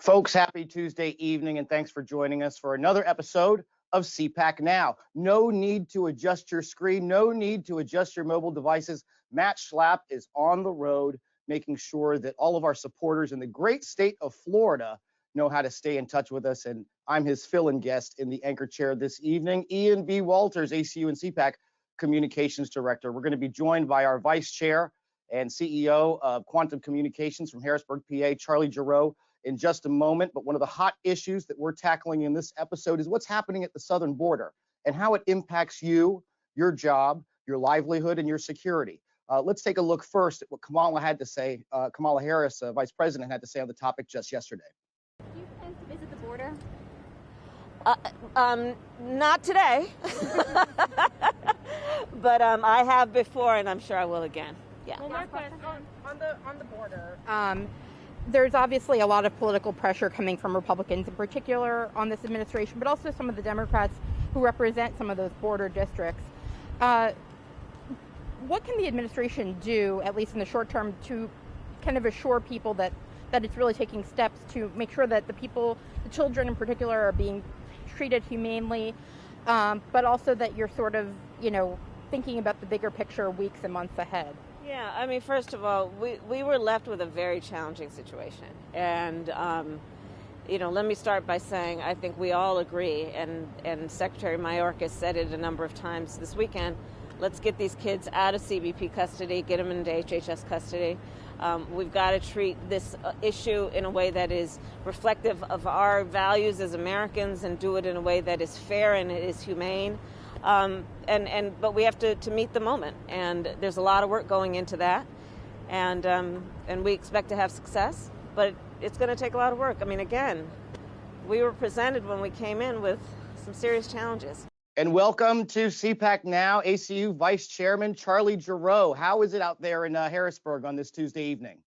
Folks, happy Tuesday evening, and thanks for joining us for another episode of CPAC Now. No need to adjust your screen, no need to adjust your mobile devices. Matt Schlapp is on the road, making sure that all of our supporters in the great state of Florida know how to stay in touch with us, and I'm his fill-in guest in the anchor chair this evening, Ian B. Walters, ACU and CPAC Communications Director. We're going to be joined by our Vice Chair and CEO of Quantum Communications from Harrisburg, PA, Charlie Gerow, in just a moment. But one of the hot issues that we're tackling in this episode is what's happening at the southern border and how it impacts you, your job, your livelihood, and your security. Let's take a look first at what Kamala Harris, Vice President, had to say on the topic just yesterday. Do you plan to visit the border? Not today, but I have before, and I'm sure I will again. Yeah. Well, my question on the border. There's obviously a lot of political pressure coming from Republicans in particular on this administration, but also some of the Democrats who represent some of those border districts. What can the administration do, at least in the short term, to kind of assure people that it's really taking steps to make sure that the children in particular, are being treated humanely, but also that you're sort of, thinking about the bigger picture weeks and months ahead? Yeah, I mean, first of all, we were left with a very challenging situation. And, let me start by saying I think we all agree, and Secretary Mayorkas said it a number of times this weekend, let's get these kids out of CBP custody, get them into HHS custody. We've got to treat this issue in a way that is reflective of our values as Americans and do it in a way that is fair and it is humane. But we have to meet the moment, and there's a lot of work going into that, and we expect to have success, but it's going to take a lot of work. I mean, again, we were presented when we came in with some serious challenges. And welcome to CPAC Now, ACU Vice Chairman Charlie Gerow. How is it out there in Harrisburg on this Tuesday evening?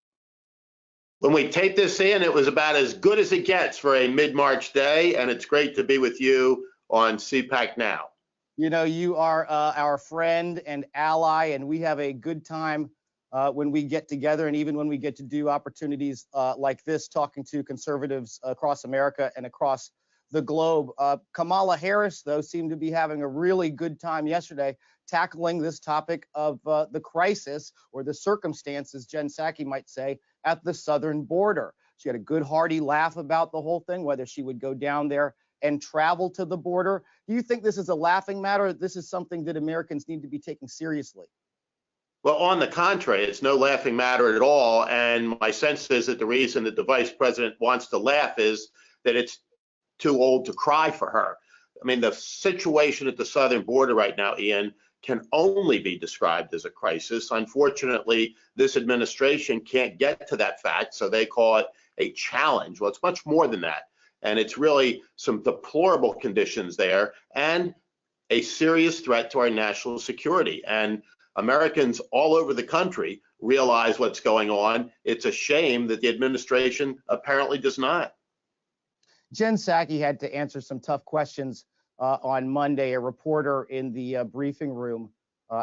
When we taped this in, it was about as good as it gets for a mid-March day, and it's great to be with you on CPAC Now. You are our friend and ally, and we have a good time when we get together, and even when we get to do opportunities like this, talking to conservatives across America and across the globe. Kamala Harris, though, seemed to be having a really good time yesterday tackling this topic of the crisis, or the circumstances, Jen Psaki might say, at the southern border. She had a good hearty laugh about the whole thing, whether she would go down there and travel to the border. Do you think this is a laughing matter, or this is something that Americans need to be taking seriously? Well, on the contrary, it's no laughing matter at all. And my sense is that the reason that the vice president wants to laugh is that it's too old to cry for her. I mean, the situation at the southern border right now, Ian, can only be described as a crisis. Unfortunately, this administration can't get to that fact, so they call it a challenge. Well, it's much more than that. And it's really some deplorable conditions there and a serious threat to our national security. And Americans all over the country realize what's going on. It's a shame that the administration apparently does not. Jen Psaki had to answer some tough questions on Monday. A reporter in the briefing room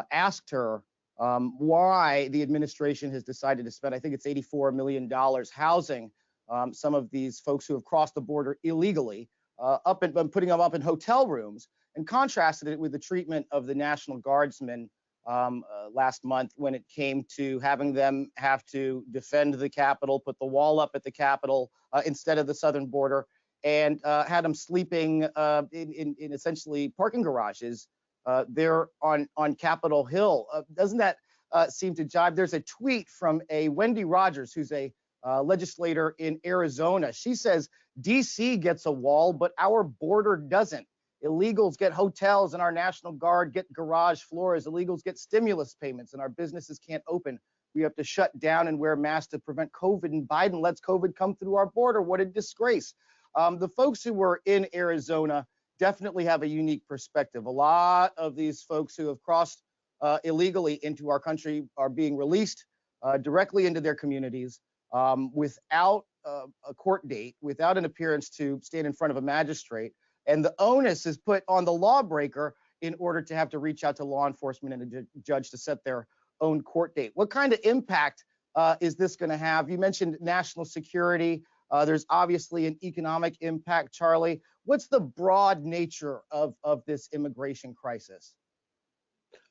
asked her why the administration has decided to spend, I think it's $84 million, housing some of these folks who have crossed the border illegally, putting them up in hotel rooms, and contrasted it with the treatment of the National Guardsmen last month when it came to having them have to defend the Capitol, put the wall up at the Capitol instead of the southern border, and had them sleeping in essentially parking garages there on Capitol Hill. Doesn't that seem to jibe? There's a tweet from a Wendy Rogers, who's a legislator in Arizona. She says, DC gets a wall, but our border doesn't. Illegals get hotels and our National Guard get garage floors. Illegals get stimulus payments and our businesses can't open. We have to shut down and wear masks to prevent COVID, and Biden lets COVID come through our border. What a disgrace. The folks who were in Arizona definitely have a unique perspective. A lot of these folks who have crossed illegally into our country are being released directly into their communities without a court date, without an appearance to stand in front of a magistrate. And the onus is put on the lawbreaker in order to have to reach out to law enforcement and a judge to set their own court date. What kind of impact is this going to have? You mentioned national security. There's obviously an economic impact. Charlie, what's the broad nature of this immigration crisis?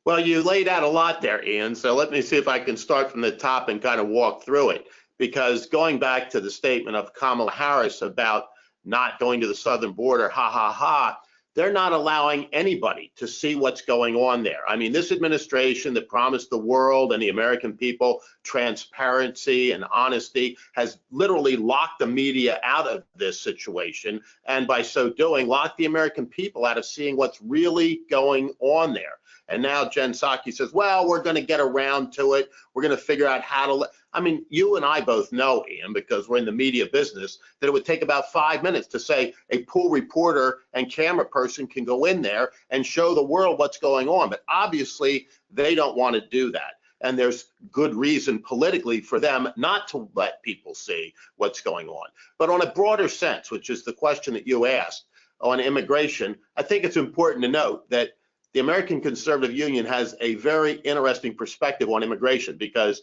Well, you laid out a lot there, Ian. So let me see if I can start from the top and kind of walk through it. Because going back to the statement of Kamala Harris about not going to the southern border, ha ha ha, they're not allowing anybody to see what's going on there. I mean, this administration that promised the world and the American people transparency and honesty has literally locked the media out of this situation, and by so doing, locked the American people out of seeing what's really going on there. And now Jen Psaki says, well, we're going to get around to it. We're going to figure out how to I mean, you and I both know, Ian, because we're in the media business, that it would take about 5 minutes to say a pool reporter and camera person can go in there and show the world what's going on. But obviously, they don't want to do that. And there's good reason politically for them not to let people see what's going on. But on a broader sense, which is the question that you asked on immigration, I think it's important to note that the American Conservative Union has a very interesting perspective on immigration, because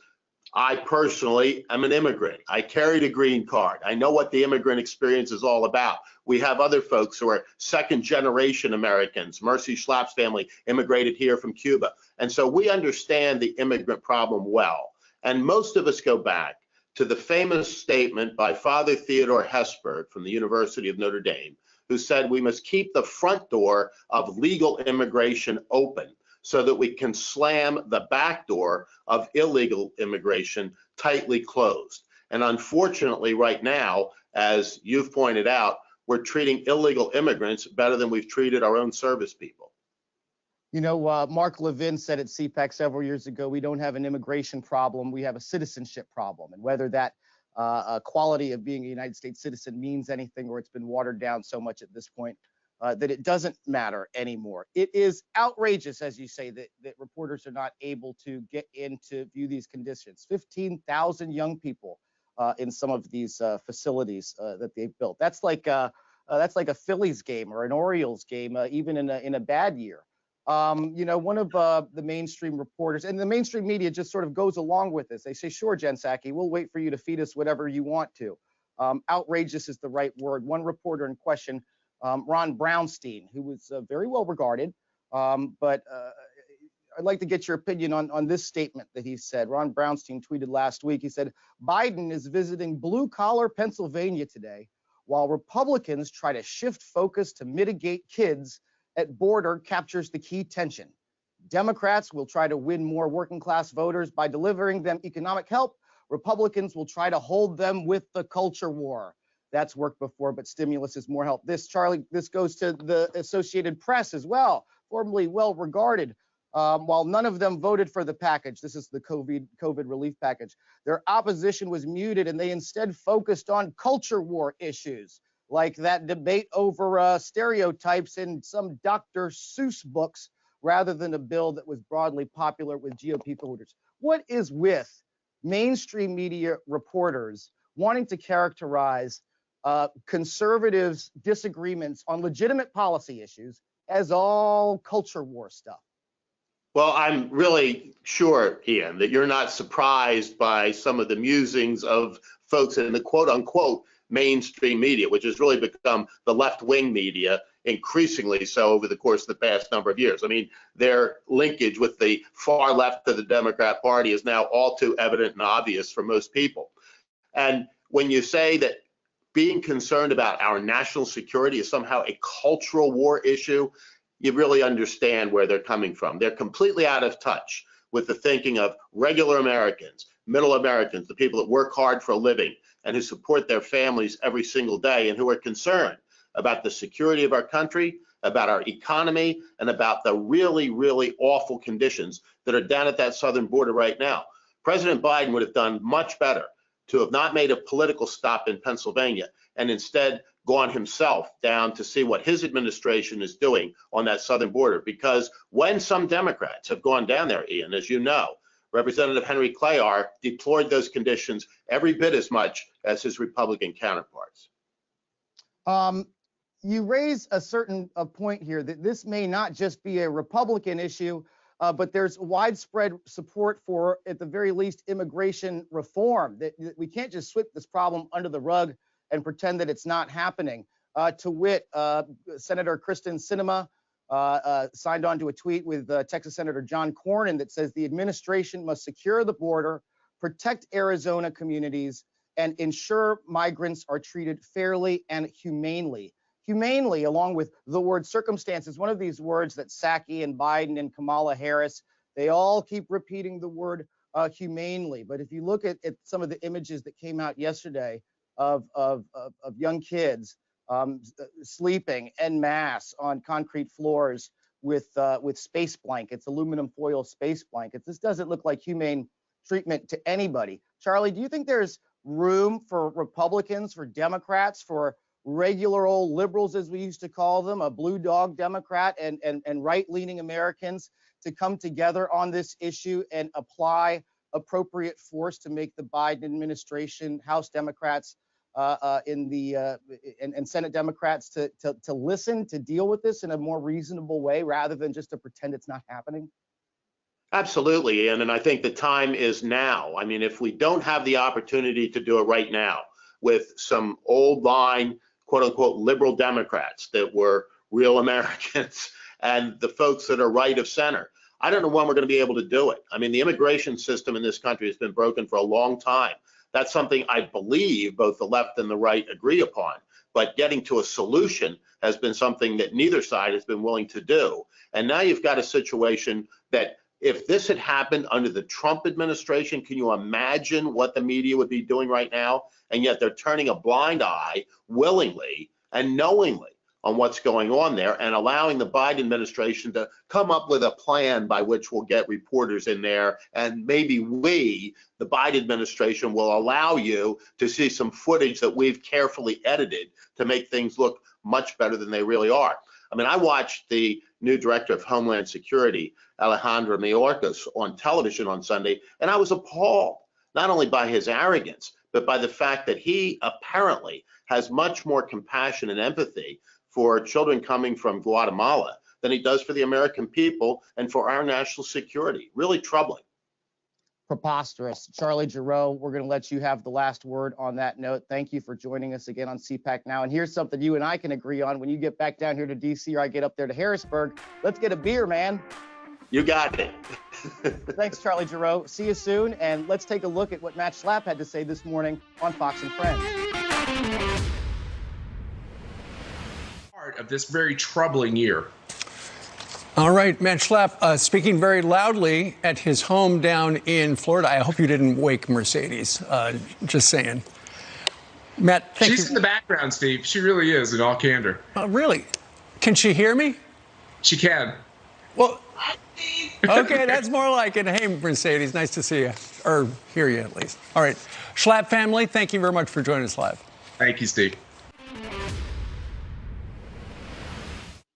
I personally am an immigrant. I carried a green card. I know what the immigrant experience is all about. We have other folks who are second generation Americans. Mercy Schlapp's family immigrated here from Cuba. And so we understand the immigrant problem well. And most of us go back to the famous statement by Father Theodore Hesburgh from the University of Notre Dame, who said we must keep the front door of legal immigration open so that we can slam the back door of illegal immigration tightly closed. And unfortunately, right now, as you've pointed out, we're treating illegal immigrants better than we've treated our own service people. You know, Mark Levin said at CPAC several years ago, we don't have an immigration problem, we have a citizenship problem. And whether that quality of being a United States citizen means anything, or it's been watered down so much at this point that it doesn't matter anymore. It is outrageous, as you say, that reporters are not able to get in to view these conditions. 15,000 young people in some of these facilities that they've built. That's like a Phillies game or an Orioles game, even in a bad year. You know, one of the mainstream reporters, and the mainstream media just sort of goes along with this. They say, sure, Jen Psaki, we'll wait for you to feed us whatever you want to. Outrageous is the right word. One reporter in question, Ron Brownstein, who was very well regarded, but I'd like to get your opinion on this statement that he said. Ron Brownstein tweeted last week. He said, Biden is visiting blue-collar Pennsylvania today while Republicans try to shift focus to mitigate kids at border captures the key tension. Democrats will try to win more working-class voters by delivering them economic help. Republicans will try to hold them with the culture war. That's worked before, but stimulus is more help. This, Charlie, this goes to the Associated Press as well, formerly well regarded. While none of them voted for the package, this is the COVID relief package, their opposition was muted and they instead focused on culture war issues, like that debate over stereotypes in some Dr. Seuss books, rather than a bill that was broadly popular with GOP voters. What is with mainstream media reporters wanting to characterize conservatives' disagreements on legitimate policy issues as all culture war stuff? Well, I'm really sure, Ian, that you're not surprised by some of the musings of folks in the quote unquote mainstream media, which has really become the left-wing media, increasingly so over the course of the past number of years. I mean, their linkage with the far left of the Democrat Party is now all too evident and obvious for most people. And when you say that being concerned about our national security is somehow a cultural war issue, you really understand where they're coming from. They're completely out of touch with the thinking of regular Americans, middle Americans, the people that work hard for a living and who support their families every single day and who are concerned about the security of our country, about our economy, and about the really, really awful conditions that are down at that southern border right now. President Biden would have done much better to have not made a political stop in Pennsylvania and instead gone himself down to see what his administration is doing on that southern border. Because when some Democrats have gone down there, Ian, as you know, Representative Henry Cuellar deplored those conditions every bit as much as his Republican counterparts. You raise a certain point here that this may not just be a Republican issue, but there's widespread support for, at the very least, immigration reform, that we can't just sweep this problem under the rug and pretend that it's not happening. To wit, Senator Kristen Sinema signed on to a tweet with Texas Senator John Cornyn that says the administration must secure the border, protect Arizona communities, and ensure migrants are treated fairly and humanely. Humanely, along with the word circumstances, one of these words that Psaki and Biden and Kamala Harris, they all keep repeating the word humanely. But if you look at some of the images that came out yesterday of young kids sleeping en masse on concrete floors with space blankets, aluminum foil space blankets, this doesn't look like humane treatment to anybody. Charlie, do you think there's room for Republicans, for Democrats, for regular old liberals, as we used to call them, a blue dog Democrat and right-leaning Americans to come together on this issue and apply appropriate force to make the Biden administration, House Democrats and Senate Democrats to listen, to deal with this in a more reasonable way rather than just to pretend it's not happening? Absolutely, Ian, and I think the time is now. I mean, if we don't have the opportunity to do it right now with some old line, quote unquote, liberal Democrats that were real Americans and the folks that are right of center, I don't know when we're going to be able to do it. I mean, the immigration system in this country has been broken for a long time. That's something I believe both the left and the right agree upon. But getting to a solution has been something that neither side has been willing to do. And now you've got a situation that if this had happened under the Trump administration, can you imagine what the media would be doing right now? And yet they're turning a blind eye willingly and knowingly on what's going on there and allowing the Biden administration to come up with a plan by which we'll get reporters in there. And maybe we, the Biden administration, will allow you to see some footage that we've carefully edited to make things look much better than they really are. I mean, I watched the new director of Homeland Security, Alejandro Mayorkas, on television on Sunday, and I was appalled, not only by his arrogance, but by the fact that he apparently has much more compassion and empathy for children coming from Guatemala than he does for the American people and for our national security. Really troubling. Preposterous. Charlie Gerow, we're going to let you have the last word on that note. Thank you for joining us again on CPAC Now. And here's something you and I can agree on. When you get back down here to DC or I get up there to Harrisburg, let's get a beer, man. You got it. Thanks, Charlie Gerow. See you soon. And let's take a look at what Matt Schlapp had to say this morning on Fox and Friends. Part of this very troubling year. All right, Matt Schlapp speaking very loudly at his home down in Florida. I hope you didn't wake Mercedes. Just saying. Matt, thank you. She's in the background, Steve. She really is, in all candor. Really? Can she hear me? She can. Well, okay, that's more like it. Hey, Mercedes, nice to see you, or hear you at least. All right, Schlapp family, thank you very much for joining us live. Thank you, Steve.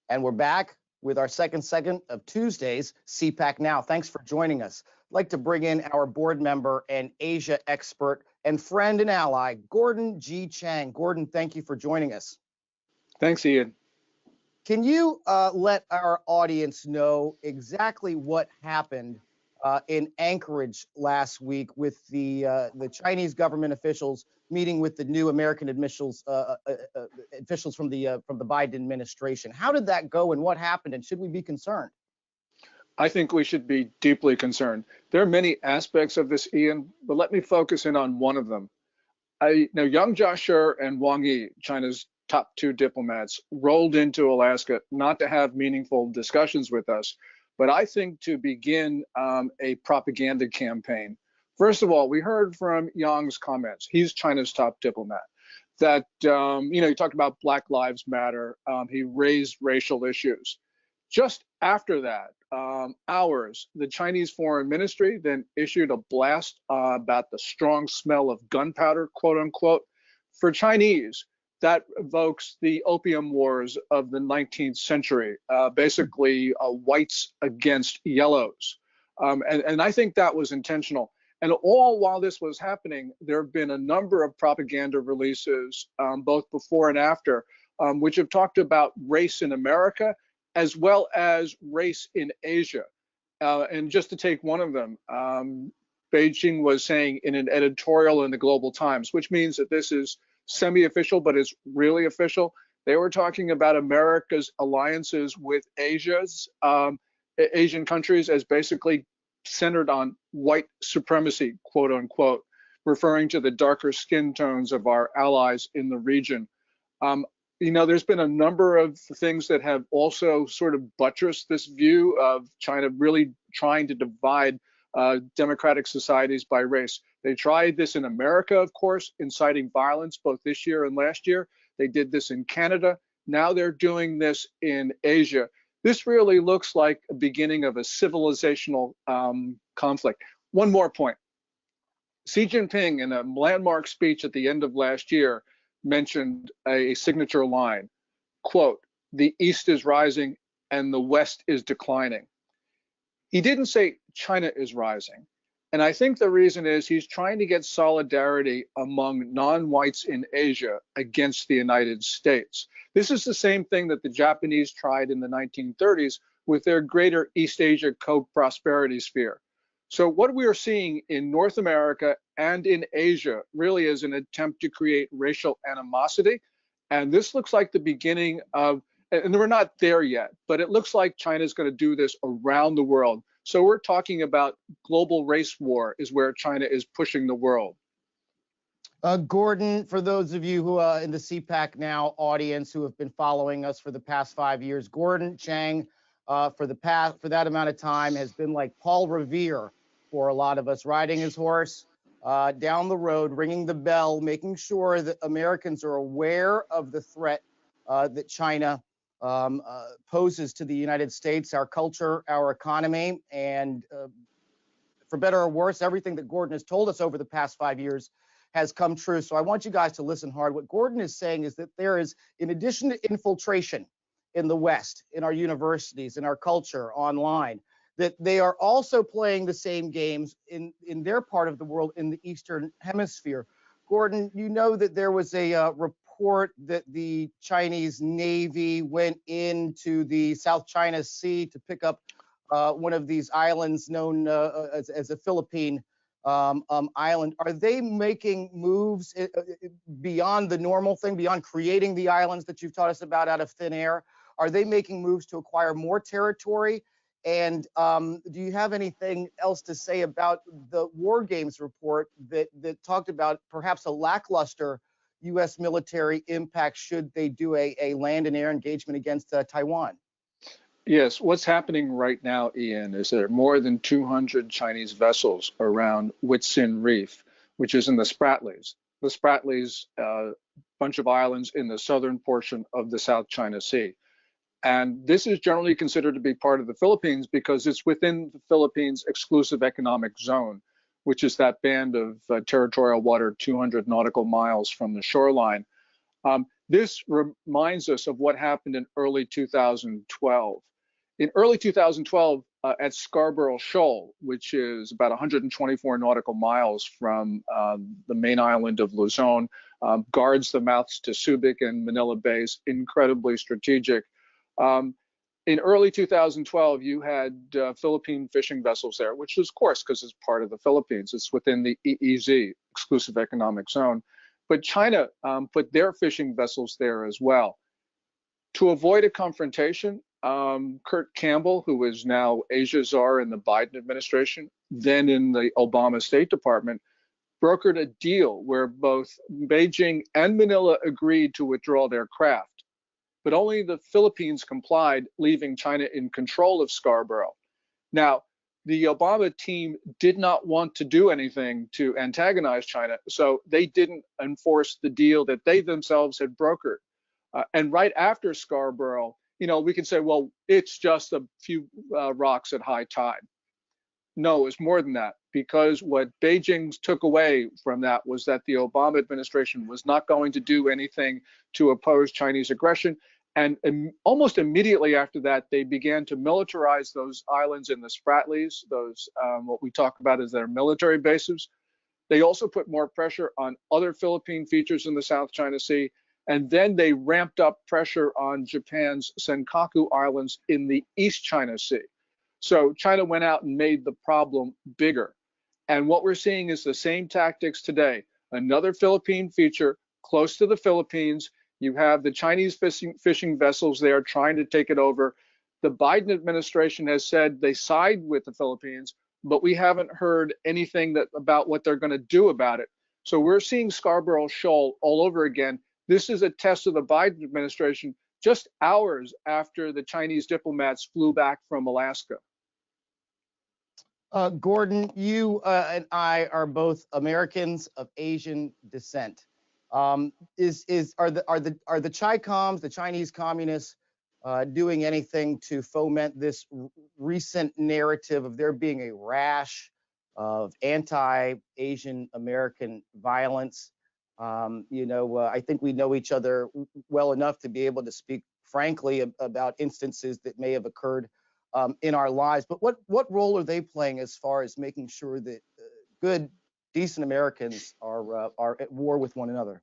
And we're back with our second segment of Tuesday's CPAC Now. Thanks for joining us. I'd like to bring in our board member and Asia expert and friend and ally, Gordon G. Chang. Gordon, thank you for joining us. Thanks, Ian. Can you let our audience know exactly what happened in Anchorage last week with the Chinese government officials meeting with the new American officials from the Biden administration? How did that go and what happened, and should we be concerned? I think we should be deeply concerned. There are many aspects of this, Ian, but let me focus in on one of them. Yang Jiechi and Wang Yi, China's top two diplomats, rolled into Alaska not to have meaningful discussions with us, but I think to begin a propaganda campaign. First of all, we heard from Yang's comments. He's China's top diplomat. That, he talked about Black Lives Matter. He raised racial issues. Just after that, hours, the Chinese Foreign Ministry then issued a blast about the strong smell of gunpowder, quote unquote. For Chinese, that evokes the opium wars of the 19th century, basically whites against yellows. And I think that was intentional. And all while this was happening, there have been a number of propaganda releases, both before and after, which have talked about race in America, as well as race in Asia. And just to take one of them, Beijing was saying in an editorial in the Global Times, which means that this is semi-official, but it's really official. They were talking about America's alliances with Asian countries as basically centered on white supremacy, quote unquote, referring to the darker skin tones of our allies in the region. There's been a number of things that have also sort of buttressed this view of China really trying to divide democratic societies by race. They tried this in America, of course, inciting violence both this year and last year. They did this in Canada. Now they're doing this in Asia. This really looks like a beginning of a civilizational conflict. One more point. Xi Jinping, in a landmark speech at the end of last year, mentioned a signature line, quote, "The East is rising and the West is declining." He didn't say China is rising. And I think the reason is he's trying to get solidarity among non-whites in Asia against the United States. This is the same thing that the Japanese tried in the 1930s with their greater East Asia co-prosperity sphere. So what we are seeing in North America and in Asia really is an attempt to create racial animosity. And this looks like the beginning of, and we're not there yet, but it looks like China's going to do this around the world. So we're talking about global race war is where China is pushing the world. Gordon, for those of you who in the CPAC Now audience who have been following us for the past 5 years, Gordon Chang for that amount of time has been like Paul Revere for a lot of us, riding his horse down the road, ringing the bell, making sure that Americans are aware of the threat that China poses to the United States, our culture, our economy, and for better or worse, everything that Gordon has told us over the past 5 years has come true. So I want you guys to listen hard. What Gordon is saying is that there is, in addition to infiltration in the West, in our universities, in our culture, online, that they are also playing the same games in their part of the world, in the Eastern Hemisphere. Gordon, you know that there was a report that the Chinese Navy went into the South China Sea to pick up one of these islands known as a Philippine island. Are they making moves beyond the normal thing, beyond creating the islands that you've taught us about out of thin air? Are they making moves to acquire more territory? And do you have anything else to say about the War Games report that talked about perhaps a lackluster U.S. military impact should they do a land and air engagement against Taiwan? Yes, what's happening right now, Ian, is there are more than 200 Chinese vessels around Whitsun Reef, which is in the Spratlys. The Spratlys, bunch of islands in the southern portion of the South China Sea. And this is generally considered to be part of the Philippines because it's within the Philippines' exclusive economic zone, which is that band of territorial water 200 nautical miles from the shoreline. This reminds us of what happened in early 2012. In early 2012, at Scarborough Shoal, which is about 124 nautical miles from the main island of Luzon, guards the mouths to Subic and Manila Bays, incredibly strategic. In early 2012, you had Philippine fishing vessels there, which is, of course, because it's part of the Philippines. It's within the EEZ, exclusive economic zone. But China put their fishing vessels there as well. To avoid a confrontation, Kurt Campbell, who is now Asia czar in the Biden administration, then in the Obama State Department, brokered a deal where both Beijing and Manila agreed to withdraw their craft. But only the Philippines complied, leaving China in control of Scarborough. Now, the Obama team did not want to do anything to antagonize China, so they didn't enforce the deal that they themselves had brokered. And right after Scarborough, we can say, well, it's just a few rocks at high tide. No, it's more than that, because what Beijing took away from that was that the Obama administration was not going to do anything to oppose Chinese aggression. And almost immediately after that, they began to militarize those islands in the Spratlys, those what we talk about as their military bases. They also put more pressure on other Philippine features in the South China Sea. And then they ramped up pressure on Japan's Senkaku Islands in the East China Sea. So China went out and made the problem bigger. And what we're seeing is the same tactics today. Another Philippine feature, close to the Philippines. You have the Chinese fishing vessels there trying to take it over. The Biden administration has said they side with the Philippines, but we haven't heard anything about what they're going to do about it. So we're seeing Scarborough Shoal all over again. This is a test of the Biden administration just hours after the Chinese diplomats flew back from Alaska. Gordon, you and I are both Americans of Asian descent. Are the Chi-Coms, the Chinese communists, doing anything to foment this recent narrative of there being a rash of anti-Asian American violence? I think we know each other well enough to be able to speak frankly about instances that may have occurred in our lives. But what role are they playing as far as making sure that good, decent Americans are at war with one another?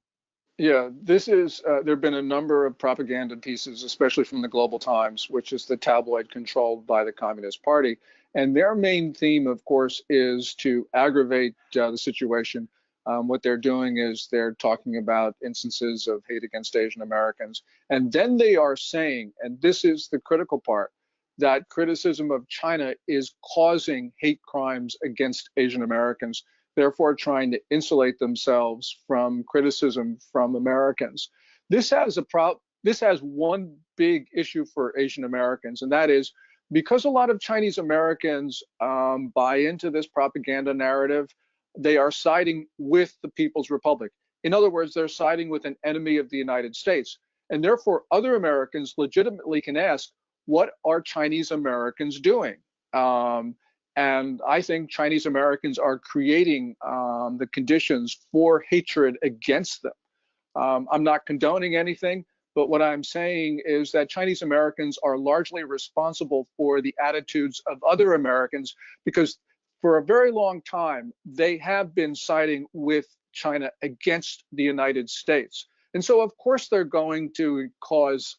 Yeah, this is, there have been a number of propaganda pieces, especially from the Global Times, which is the tabloid controlled by the Communist Party. And their main theme, of course, is to aggravate the situation. What they're doing is they're talking about instances of hate against Asian Americans. And then they are saying, and this is the critical part, that criticism of China is causing hate crimes against Asian Americans, therefore trying to insulate themselves from criticism from Americans. This has one big issue for Asian Americans, and that is because a lot of Chinese Americans buy into this propaganda narrative, they are siding with the People's Republic. In other words, they're siding with an enemy of the United States. And therefore, other Americans legitimately can ask, what are Chinese Americans doing? And I think Chinese Americans are creating the conditions for hatred against them. I'm not condoning anything, but what I'm saying is that Chinese Americans are largely responsible for the attitudes of other Americans because for a very long time, they have been siding with China against the United States. And so, of course, they're going to cause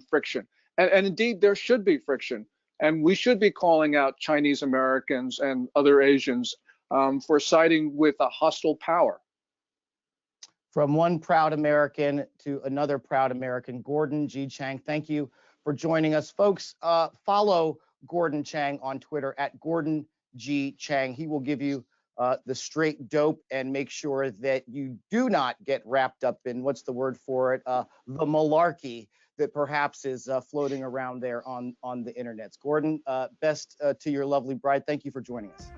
friction. And indeed, there should be friction. And we should be calling out Chinese Americans and other Asians for siding with a hostile power. From one proud American to another proud American, Gordon G. Chang, thank you for joining us. Folks, follow Gordon Chang on Twitter at Gordon G. Chang. He will give you the straight dope and make sure that you do not get wrapped up in, what's the word for it, the malarkey that perhaps is floating around there on the internet. Gordon, best to your lovely bride. Thank you for joining us.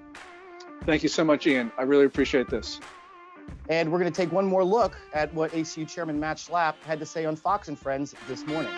Thank you so much, Ian. I really appreciate this. And we're going to take one more look at what ACU Chairman Matt Schlapp had to say on Fox and Friends this morning.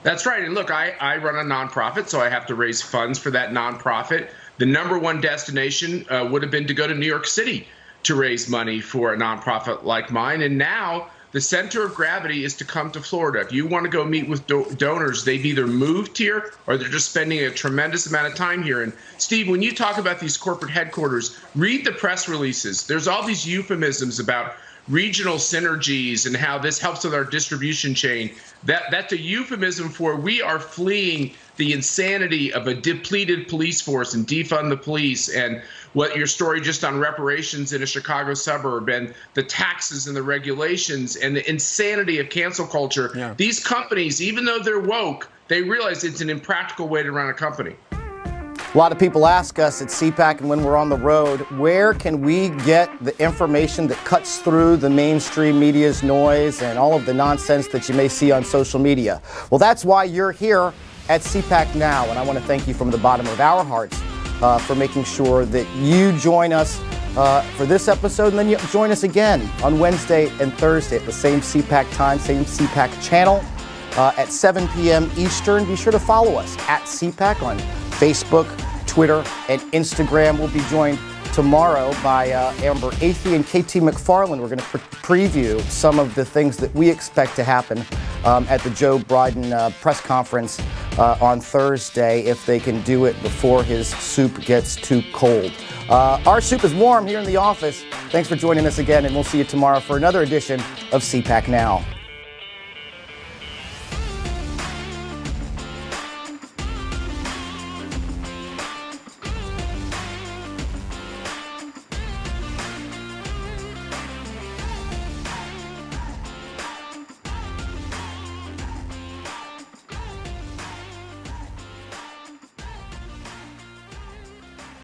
That's right. And look, I run a nonprofit, so I have to raise funds for that nonprofit. The number one destination would have been to go to New York City to raise money for a nonprofit like mine. And now the center of gravity is to come to Florida. If you want to go meet with donors, they've either moved here or they're just spending a tremendous amount of time here. And Steve, when you talk about these corporate headquarters, read the press releases. There's all these euphemisms about regional synergies and how this helps with our distribution chain. That's a euphemism for we are fleeing the insanity of a depleted police force and defund the police, and what your story just on reparations in a Chicago suburb and the taxes and the regulations and the insanity of cancel culture. Yeah. These companies, even though they're woke, they realize it's an impractical way to run a company. A lot of people ask us at CPAC and when we're on the road, where can we get the information that cuts through the mainstream media's noise and all of the nonsense that you may see on social media? Well, that's why you're here at CPAC Now, and I want to thank you from the bottom of our hearts for making sure that you join us for this episode, and then you join us again on Wednesday and Thursday at the same CPAC time, same CPAC channel at 7 p.m. Eastern. Be sure to follow us at CPAC on Facebook, Twitter, and Instagram. We'll be joined tomorrow by Amber Athey and KT McFarland. We're going to preview some of the things that we expect to happen at the Joe Biden press conference on Thursday, if they can do it before his soup gets too cold. Our soup is warm here in the office. Thanks for joining us again, and we'll see you tomorrow for another edition of CPAC Now.